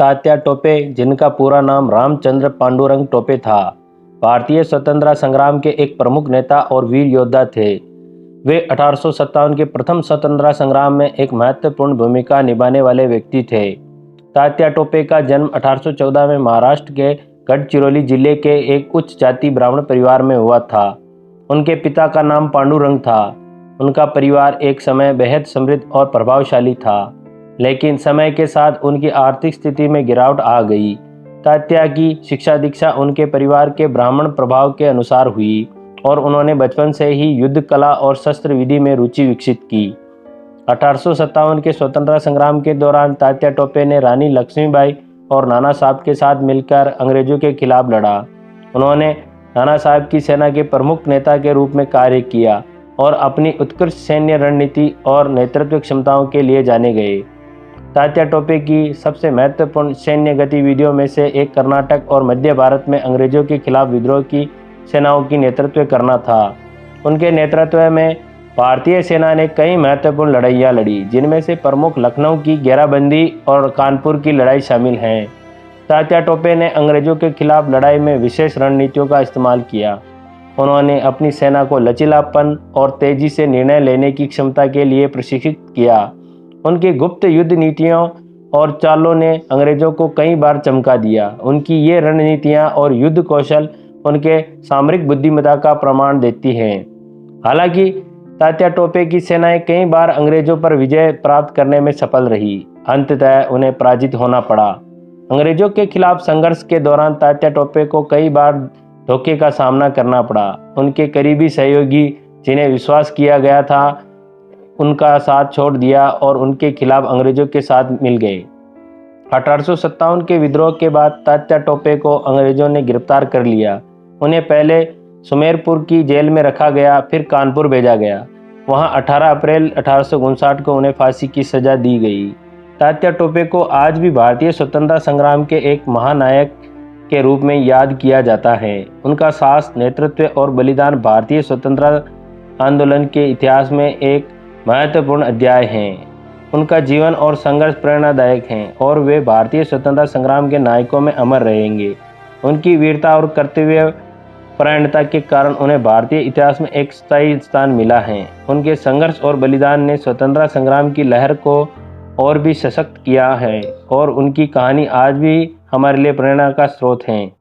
तात्या टोपे, जिनका पूरा नाम रामचंद्र पांडुरंग टोपे था, भारतीय स्वतंत्रता संग्राम के एक प्रमुख नेता और वीर योद्धा थे। वे 1857 के प्रथम स्वतंत्रता संग्राम में एक महत्वपूर्ण भूमिका निभाने वाले व्यक्ति थे। तात्या टोपे का जन्म 1814 में महाराष्ट्र के गढ़चिरौली जिले के एक उच्च जाति ब्राह्मण परिवार में हुआ था। उनके पिता का नाम पांडुरंग था। उनका परिवार एक समय बेहद समृद्ध और प्रभावशाली था, लेकिन समय के साथ उनकी आर्थिक स्थिति में गिरावट आ गई। तात्या की शिक्षा दीक्षा उनके परिवार के ब्राह्मण प्रभाव के अनुसार हुई और उन्होंने बचपन से ही युद्ध कला और शस्त्र विधि में रुचि विकसित की। 1857 के स्वतंत्रता संग्राम के दौरान तात्या टोपे ने रानी लक्ष्मीबाई और नाना साहब के साथ मिलकर अंग्रेजों के खिलाफ लड़ा। उन्होंने नाना साहब की सेना के प्रमुख नेता के रूप में कार्य किया और अपनी उत्कृष्ट सैन्य रणनीति और नेतृत्व क्षमताओं के लिए जाने गए। तात्या टोपे की सबसे महत्वपूर्ण सैन्य गतिविधियों में से एक कर्नाटक और मध्य भारत में अंग्रेजों के खिलाफ विद्रोह की सेनाओं की नेतृत्व करना था। उनके नेतृत्व में भारतीय सेना ने कई महत्वपूर्ण लड़ाइयाँ लड़ी, जिनमें से प्रमुख लखनऊ की घेराबंदी और कानपुर की लड़ाई शामिल हैं। तात्या टोपे ने अंग्रेजों के खिलाफ लड़ाई में विशेष रणनीतियों का इस्तेमाल किया। उन्होंने अपनी सेना को लचीलापन और तेजी से निर्णय लेने की क्षमता के लिए प्रशिक्षित किया। उनकी गुप्त युद्ध नीतियों और चालों ने अंग्रेजों को कई बार चमका दिया। उनकी ये रणनीतियाँ और युद्ध कौशल उनके सामरिक बुद्धिमत्ता का प्रमाण देती हैं। हालांकि तात्या टोपे की सेनाएं कई बार अंग्रेजों पर विजय प्राप्त करने में सफल रही। अंततः उन्हें पराजित होना पड़ा। अंग्रेजों के खिलाफ संघर्ष के दौरान तात्या टोपे को कई बार धोखे का सामना करना पड़ा। उनके करीबी सहयोगी, जिन्हें विश्वास किया गया था, उनका साथ छोड़ दिया और उनके खिलाफ अंग्रेजों के साथ मिल गए। 1857 के विद्रोह के बाद तात्या टोपे को अंग्रेजों ने गिरफ्तार कर लिया। उन्हें पहले सुमेरपुर की जेल में रखा गया, फिर कानपुर भेजा गया। वहां 18 अप्रैल 1859 को उन्हें फांसी की सजा दी गई। तात्या टोपे को आज भी भारतीय स्वतंत्रता संग्राम के एक महानायक के रूप में याद किया जाता है। उनका साहस, नेतृत्व और बलिदान भारतीय स्वतंत्रता आंदोलन के इतिहास में एक महत्वपूर्ण अध्याय हैं। उनका जीवन और संघर्ष प्रेरणादायक हैं और वे भारतीय स्वतंत्रता संग्राम के नायकों में अमर रहेंगे। उनकी वीरता और कर्तव्य परायणता के कारण उन्हें भारतीय इतिहास में एक स्थायी स्थान मिला है। उनके संघर्ष और बलिदान ने स्वतंत्रता संग्राम की लहर को और भी सशक्त किया है और उनकी कहानी आज भी हमारे लिए प्रेरणा का स्रोत है।